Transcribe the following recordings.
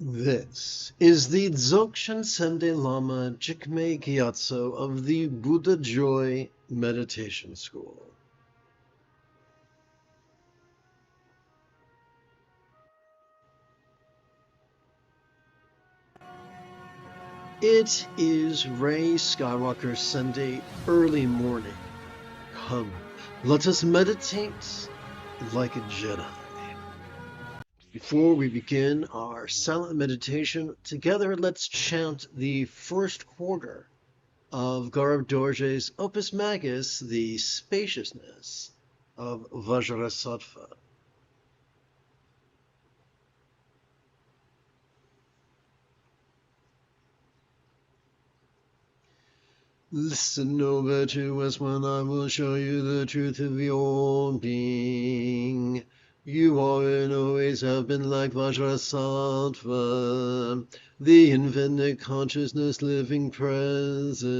This is the Dzogchen Sende Lama Jigme Gyatso of the Buddha Joy Meditation School. It is Rey Skywalker Sunday early morning. Come, let us meditate like a Jedi. Before we begin our silent meditation, together let's chant the first quarter of Garb Dorje's Opus Magus, the Spaciousness of Vajrasattva. Listen over to us when I will show you the truth of your being. You are and always have been like Vajrasattva, the infinite consciousness living presence,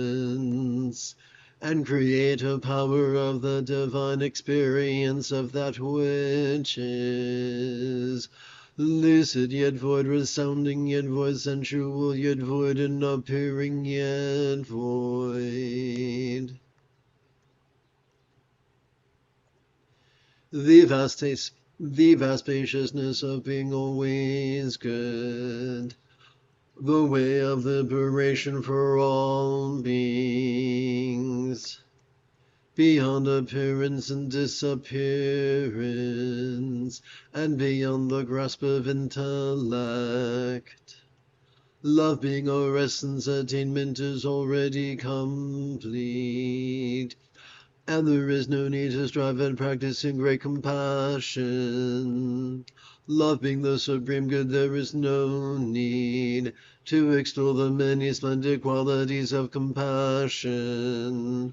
and creator power of the divine experience of that which is. Lucid yet void, resounding yet void, sensual yet void, and appearing yet void. The vast spaciousness of being always good. The way of liberation for all beings. Beyond appearance and disappearance, and beyond the grasp of intellect. Love being our essence, attainment is already complete, and there is no need to strive and practice in great compassion. Love being the supreme good, there is no need to extol the many splendid qualities of compassion.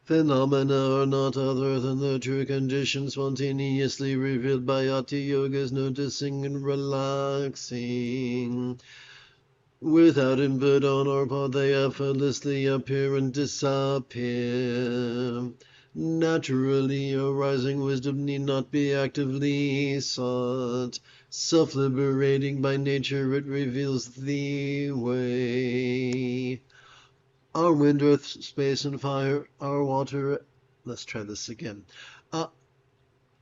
Phenomena are not other than the true conditions spontaneously revealed by Hatha Yogas, noticing and relaxing. Without input on our part, they effortlessly appear and disappear. Naturally arising wisdom need not be actively sought. Self-liberating by nature, it reveals the way. Our wind, earth, space, and fire, our water. Let's try this again.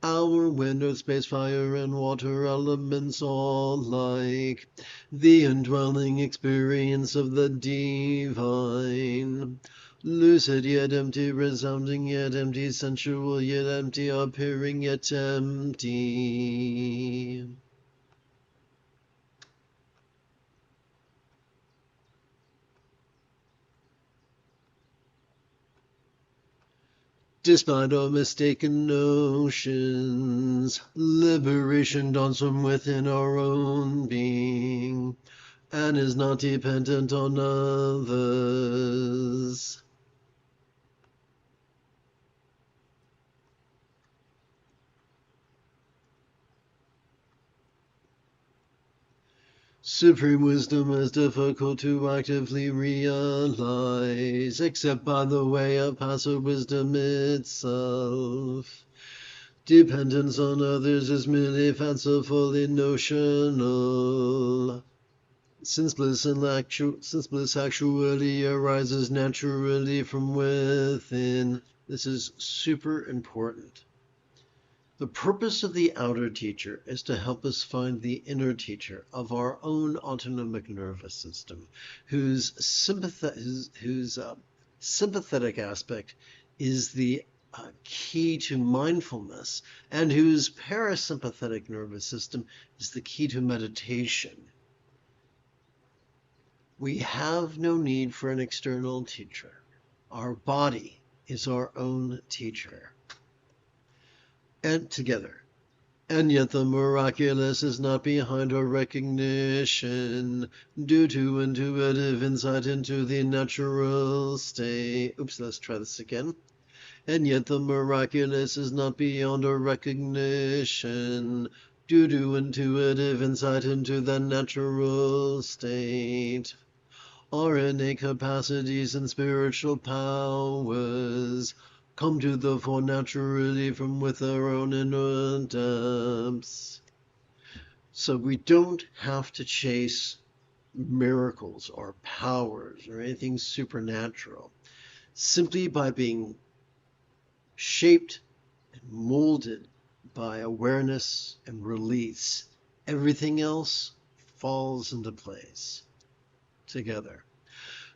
Our wind, earth, space, fire, and water elements all like the indwelling experience of the divine. Lucid yet empty, resounding yet empty, sensual yet empty, appearing yet empty. Despite our mistaken notions, liberation dawns from within our own being, and is not dependent on others. Supreme wisdom is difficult to actively realize, except by the way of passive wisdom itself. Dependence on others is merely fancifully notional. Since bliss actually arises naturally from within, this is super important. The purpose of the outer teacher is to help us find the inner teacher of our own autonomic nervous system, whose sympathetic aspect is the key to mindfulness, and whose parasympathetic nervous system is the key to meditation. We have no need for an external teacher. Our body is our own teacher. And together. And yet the miraculous is not behind our recognition, due to intuitive insight into the natural state. Oops, let's try this again. And yet the miraculous is not beyond our recognition, due to intuitive insight into the natural state. Our innate capacities and spiritual powers come to the fore naturally from with our own inner depths. So we don't have to chase miracles or powers or anything supernatural. Simply by being shaped and molded by awareness and release, everything else falls into place together.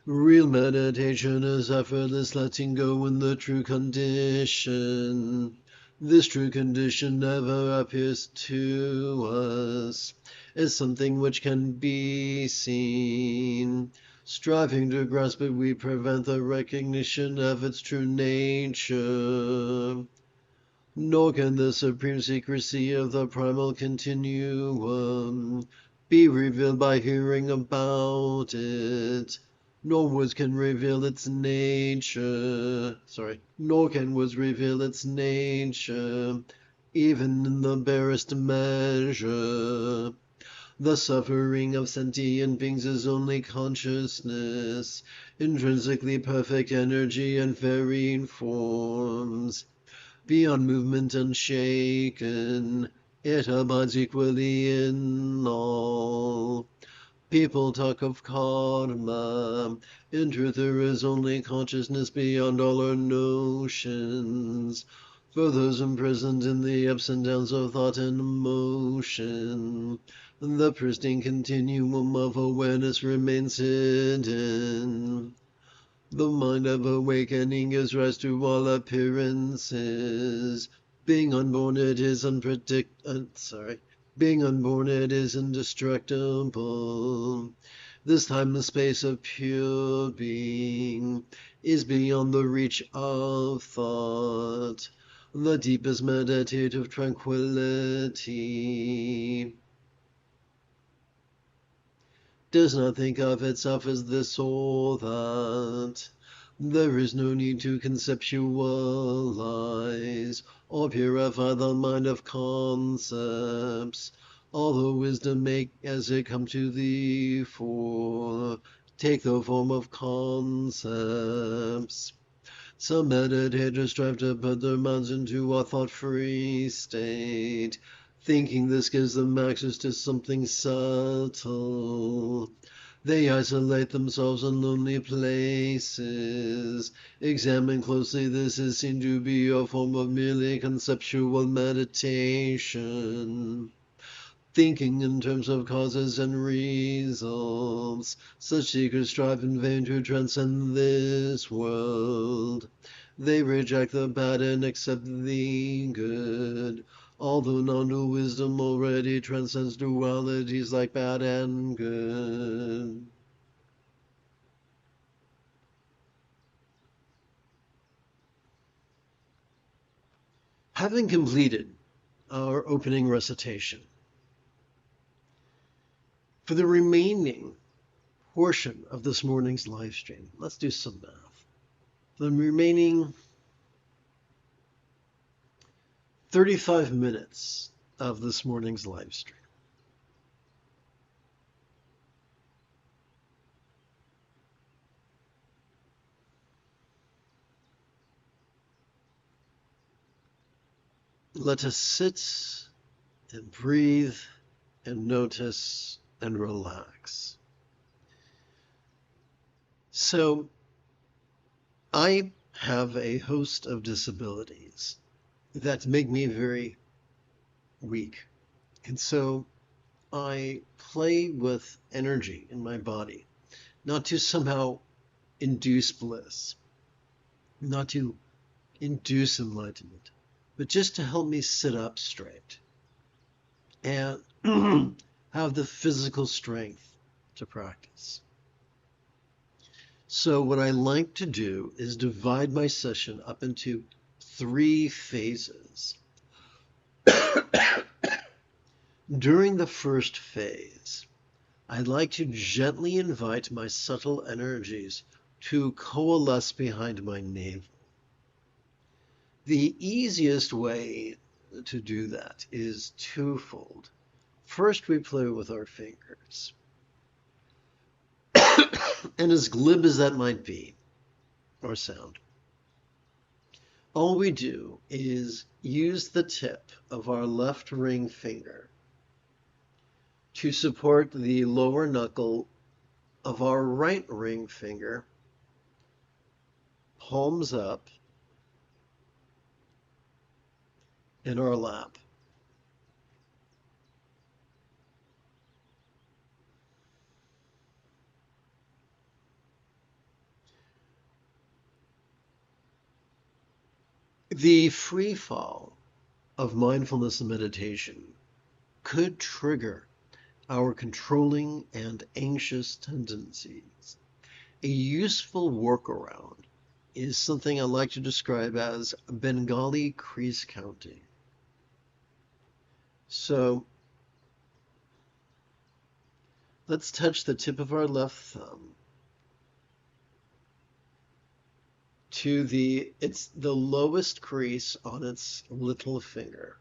Real meditation is effortless letting go in the true condition. This true condition never appears to us as something which can be seen. Striving to grasp it, we prevent the recognition of its true nature. Nor can the supreme secrecy of the primal continuum be revealed by hearing about it. Nor words can reveal its nature. Nor can words reveal its nature, even in the barest measure. The suffering of sentient beings is only consciousness, intrinsically perfect energy and varying forms. Beyond movement unshaken, it abides equally in all. People talk of karma. In truth, there is only consciousness beyond all our notions. For those imprisoned in the ups and downs of thought and emotion, the pristine continuum of awareness remains hidden. The mind of awakening gives rise to all appearances. Being unborn, it is Being unborn, it is indestructible. This timeless space of pure being is beyond the reach of thought, the deepest meditative tranquility. Does not think of itself as this or that. There is no need to conceptualize or purify the mind of concepts. All the wisdom make as it come to thee for, take the form of concepts. Some meditators strive to put their minds into a thought-free state, thinking this gives them access to something subtle. They isolate themselves in lonely places. Examine closely, this is seen to be a form of merely conceptual meditation. Thinking in terms of causes and results, such seekers strive in vain to transcend this world. They reject the bad and accept the good, although non-dual wisdom already transcends dualities like bad and good. Having completed our opening recitation, for the remaining portion of this morning's live stream, let's do some math. The remaining 35 minutes of this morning's live stream, let us sit and breathe and notice and relax. So, I have a host of disabilities that make me very weak. And so I play with energy in my body, not to somehow induce bliss, not to induce enlightenment, but just to help me sit up straight and have the physical strength to practice. So what I like to do is divide my session up into 3 phases. During the first phase, I'd like to gently invite my subtle energies to coalesce behind my navel. The easiest way to do that is twofold. First, we play with our fingers. And as glib as that might be, or sound, all we do is use the tip of our left ring finger to support the lower knuckle of our right ring finger, palms up in our lap. The free fall of mindfulness and meditation could trigger our controlling and anxious tendencies. A useful workaround is something I like to describe as Bengali crease counting. So let's touch the tip of our left thumb to it's the lowest crease on its little finger.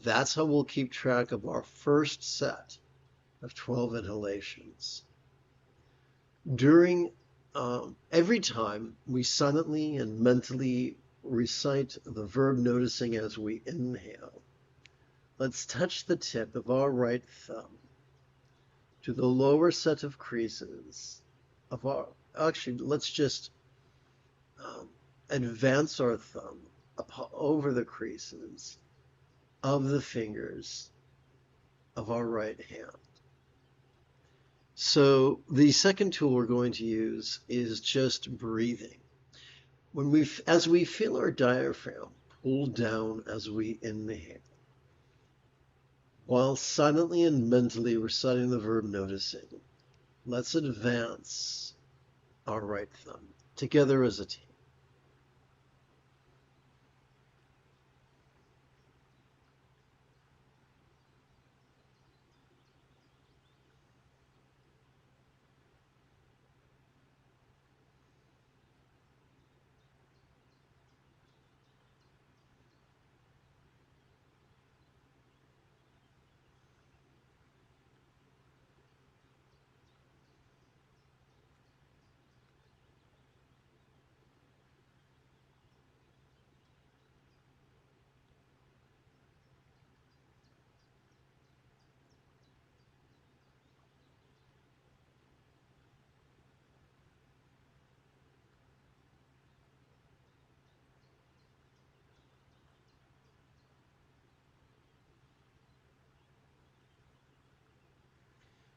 That's how we'll keep track of our first set of 12 inhalations. During every time we silently and mentally recite the verb noticing as we inhale, let's touch the tip of our right thumb to the lower set of creases of our, actually, let's just advance our thumb over the creases of the fingers of our right hand. So the second tool we're going to use is just breathing. As we feel our diaphragm pull down as we inhale, while silently and mentally reciting the verb noticing, let's advance our right thumb together as a team.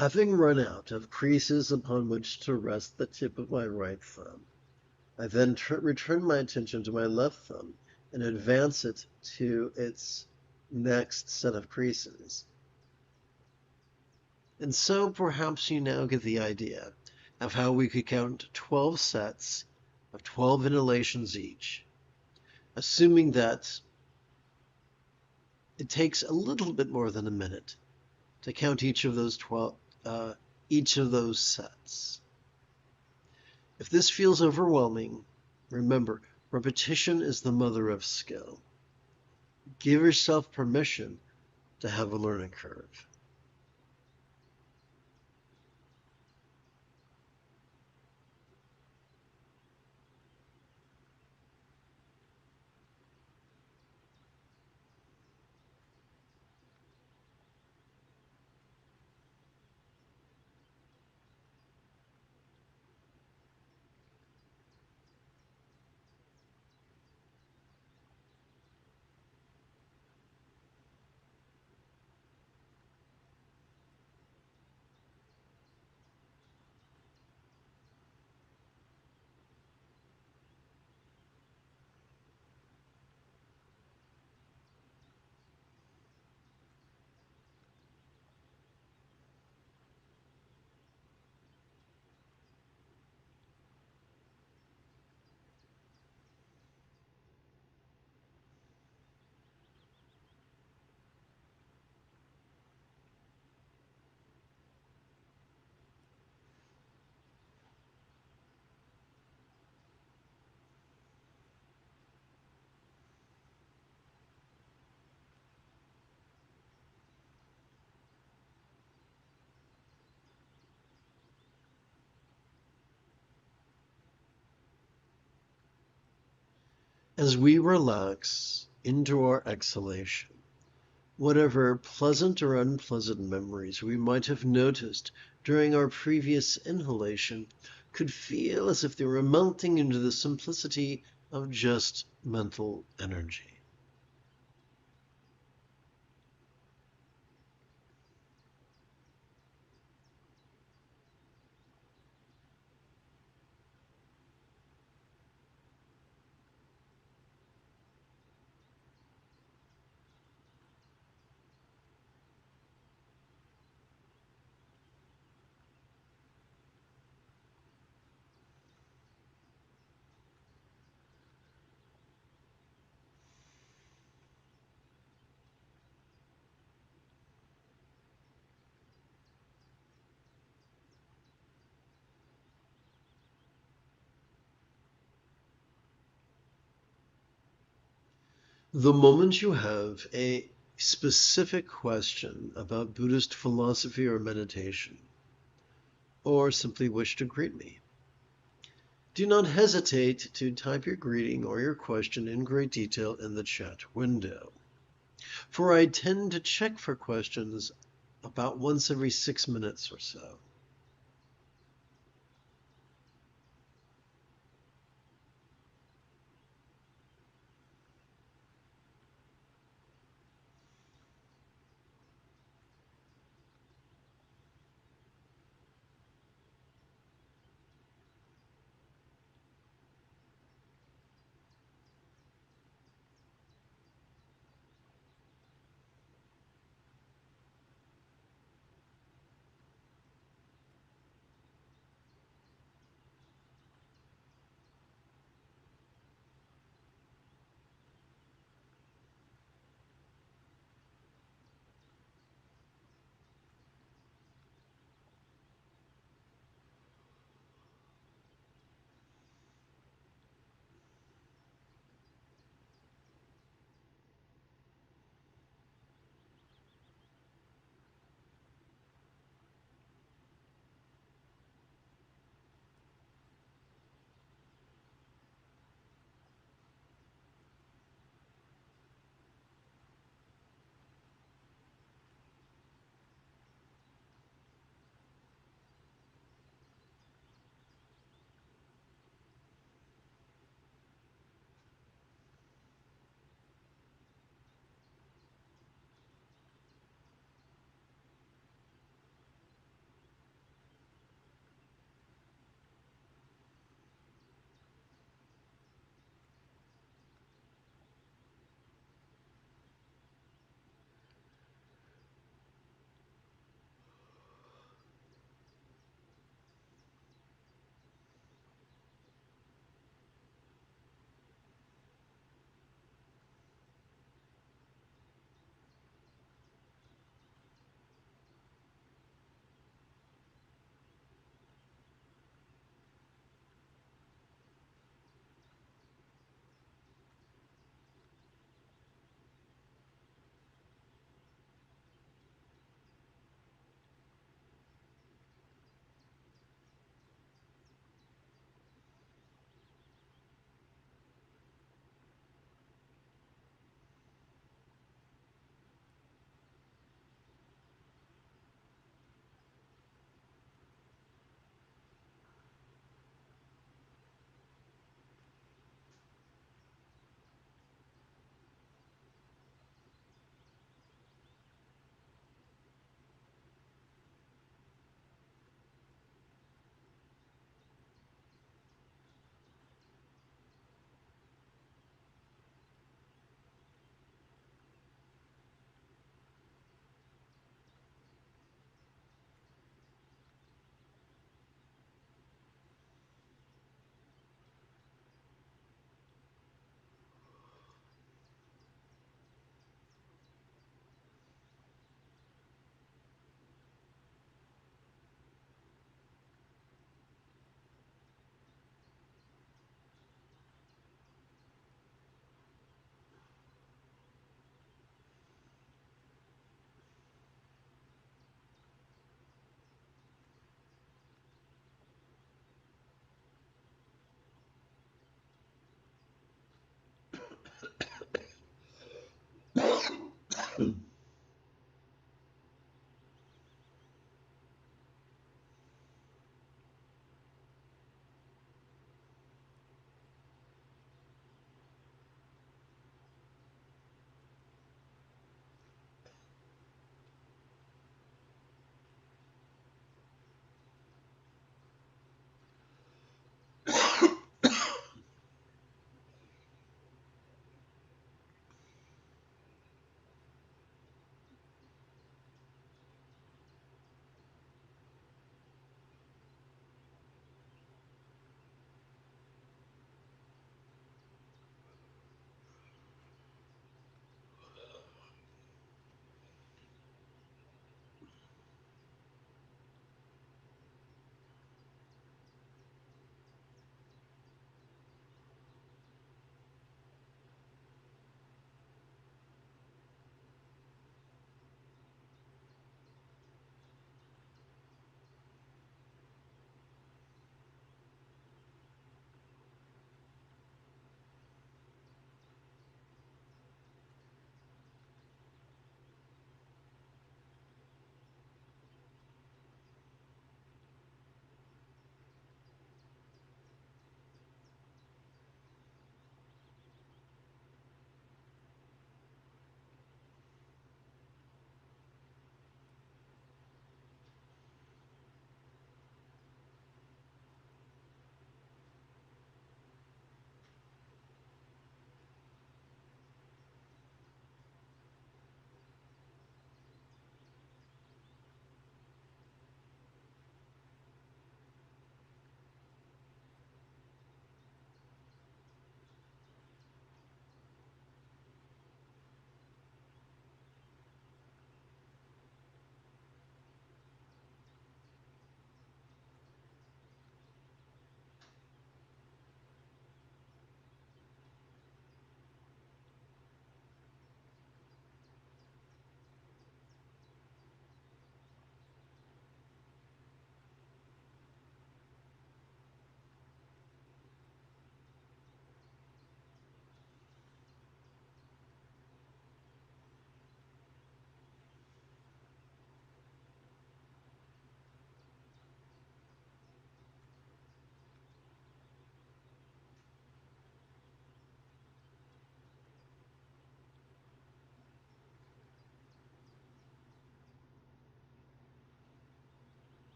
Having run out of creases upon which to rest the tip of my right thumb, I then return my attention to my left thumb and advance it to its next set of creases. And so perhaps you now get the idea of how we could count 12 sets of 12 inhalations each, assuming that it takes a little bit more than a minute to count each of those sets. If this feels overwhelming, remember, repetition is the mother of skill. Give yourself permission to have a learning curve. As we relax into our exhalation, Whatever pleasant or unpleasant memories we might have noticed during our previous inhalation could feel as if they were melting into the simplicity of just mental energy. The moment you have a specific question about Buddhist philosophy or meditation, or simply wish to greet me, do not hesitate to type your greeting or your question in great detail in the chat window. For I tend to check for questions about once every 6 minutes or so.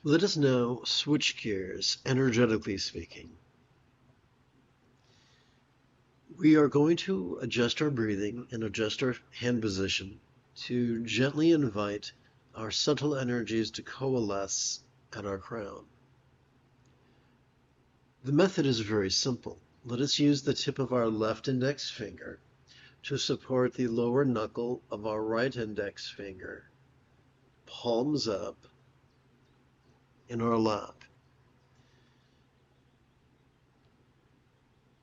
Let us now switch gears, energetically speaking. We are going to adjust our breathing and adjust our hand position to gently invite our subtle energies to coalesce at our crown. The method is very simple. Let us use the tip of our left index finger to support the lower knuckle of our right index finger, palms up, in our lap.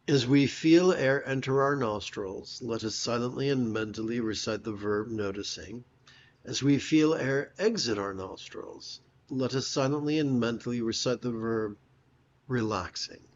As we feel air enter our nostrils, let us silently and mentally recite the verb noticing. As we feel air exit our nostrils, let us silently and mentally recite the verb relaxing.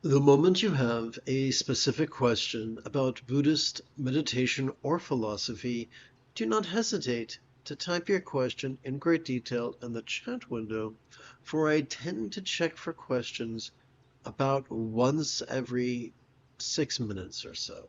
The moment you have a specific question about Buddhist meditation or philosophy, do not hesitate to type your question in great detail in the chat window, for I tend to check for questions about once every 6 minutes or so.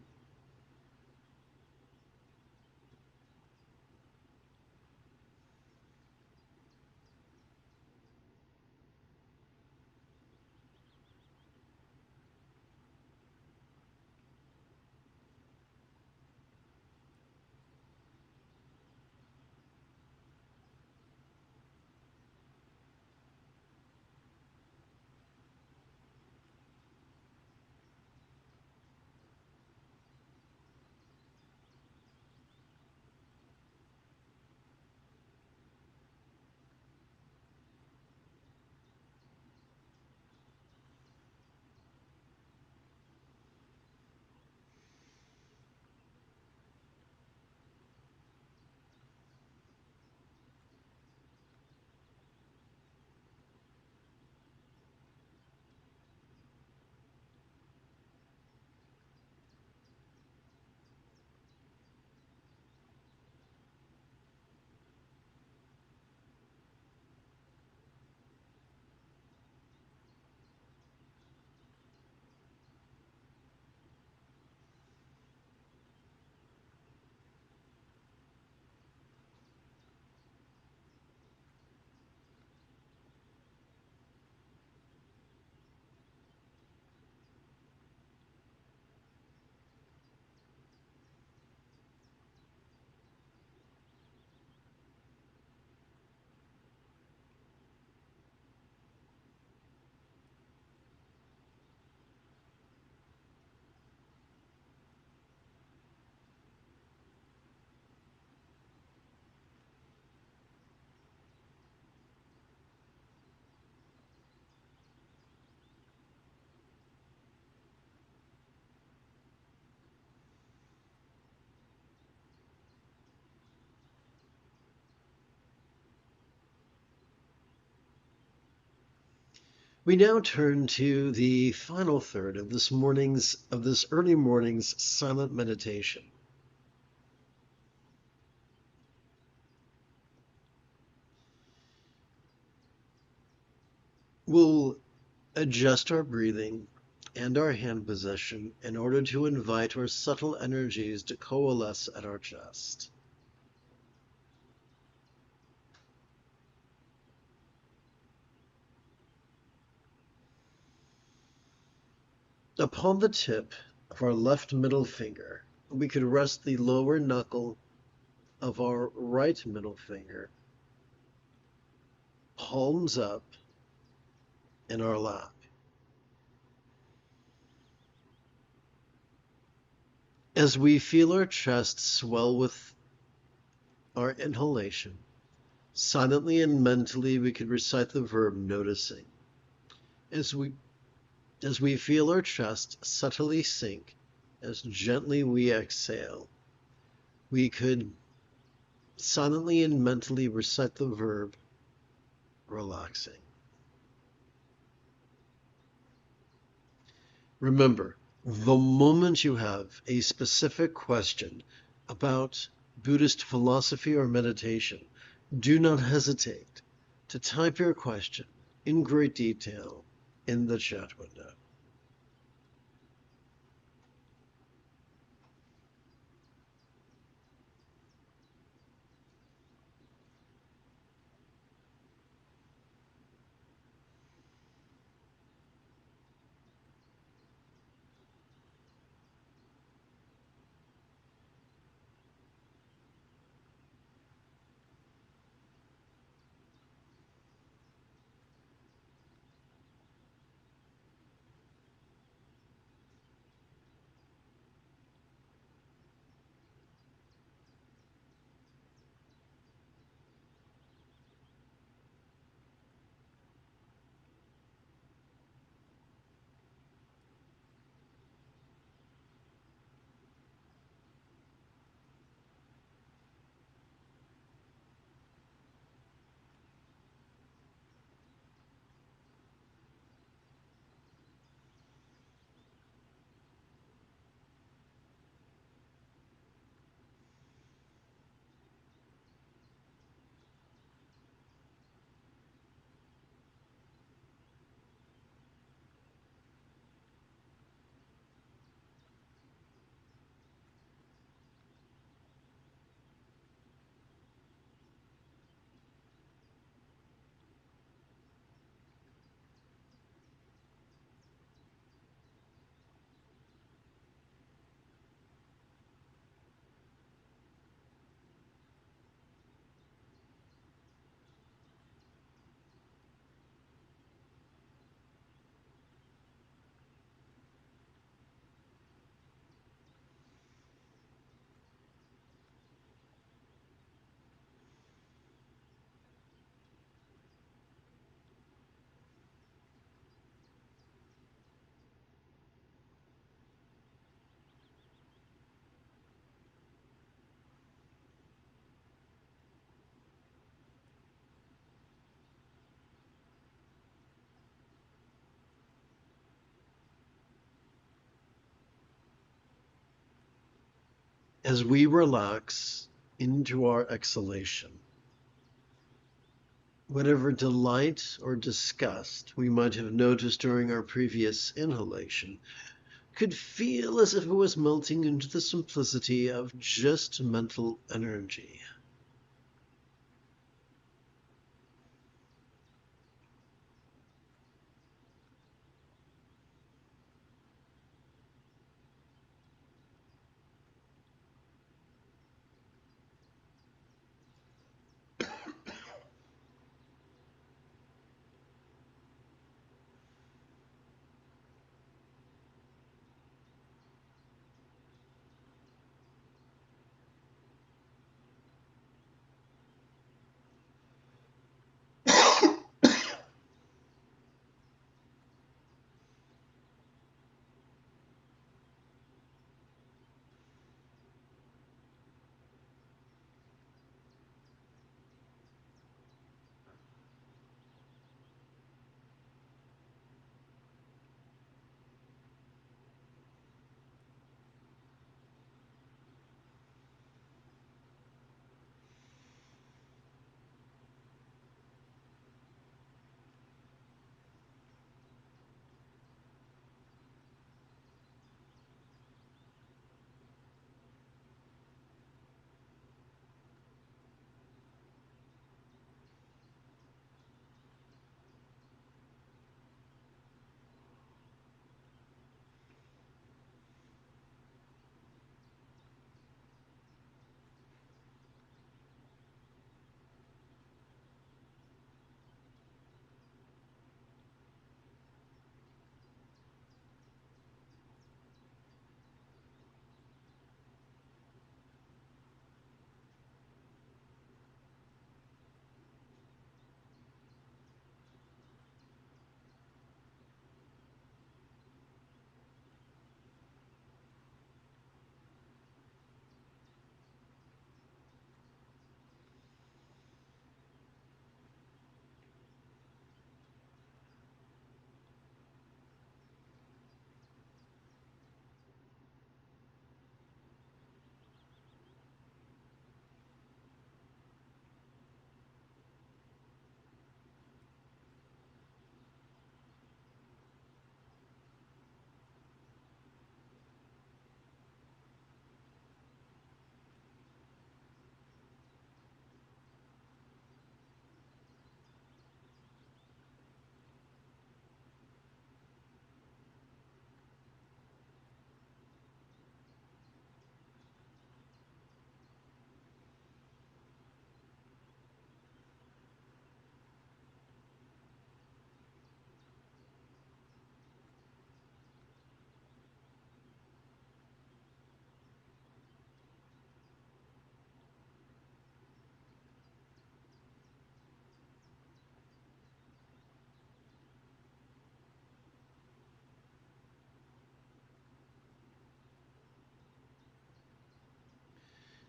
We now turn to the final third of this early morning's silent meditation. We'll adjust our breathing and our hand position in order to invite our subtle energies to coalesce at our chest. Upon the tip of our left middle finger, we could rest the lower knuckle of our right middle finger, palms up, in our lap. As we feel our chest swell with our inhalation, silently and mentally we could recite the verb noticing. As we feel our chest subtly sink, as gently we exhale, we could silently and mentally recite the verb relaxing. Remember, the moment you have a specific question about Buddhist philosophy or meditation, do not hesitate to type your question in great detail in the chat window. As we relax into our exhalation, whatever delight or disgust we might have noticed during our previous inhalation could feel as if it was melting into the simplicity of just mental energy.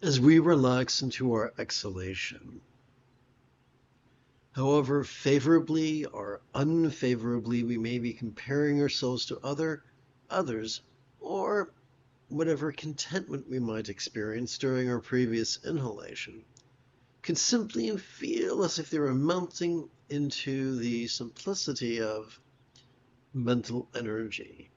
As we relax into our exhalation, however favorably or unfavorably we may be comparing ourselves to others, or whatever contentment we might experience during our previous inhalation, can simply feel as if they were melting into the simplicity of mental energy.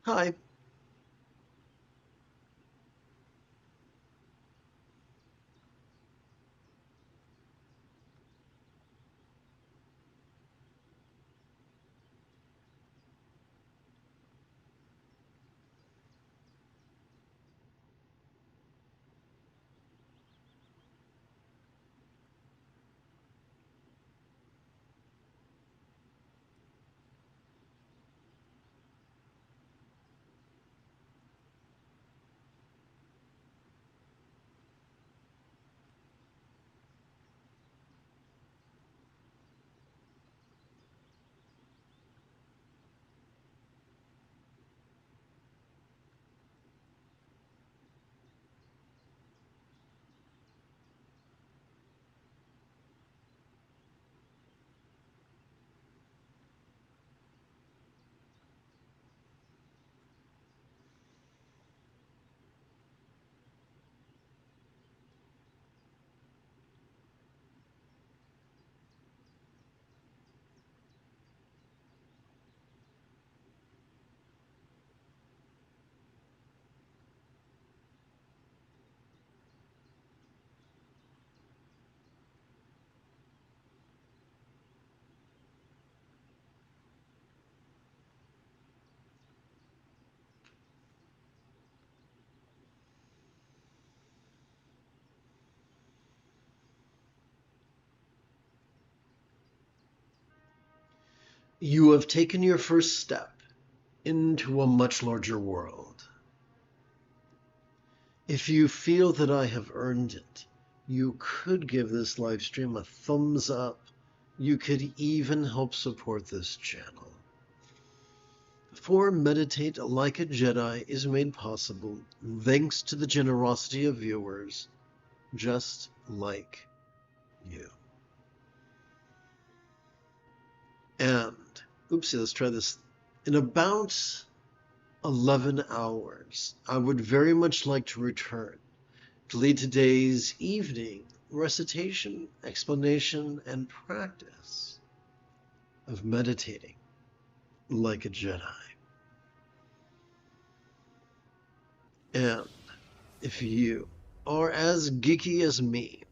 Hi. You have taken your first step into a much larger world. If you feel that I have earned it, you could give this live stream a thumbs up. You could even help support this channel. For Meditate Like a Jedi is made possible thanks to the generosity of viewers just like you. And, oopsie, let's try this. In about 11 hours, I would very much like to return to lead today's evening recitation, explanation, and practice of meditating like a Jedi. And if you are as geeky as me,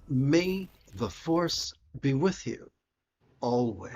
may the Force be with you always.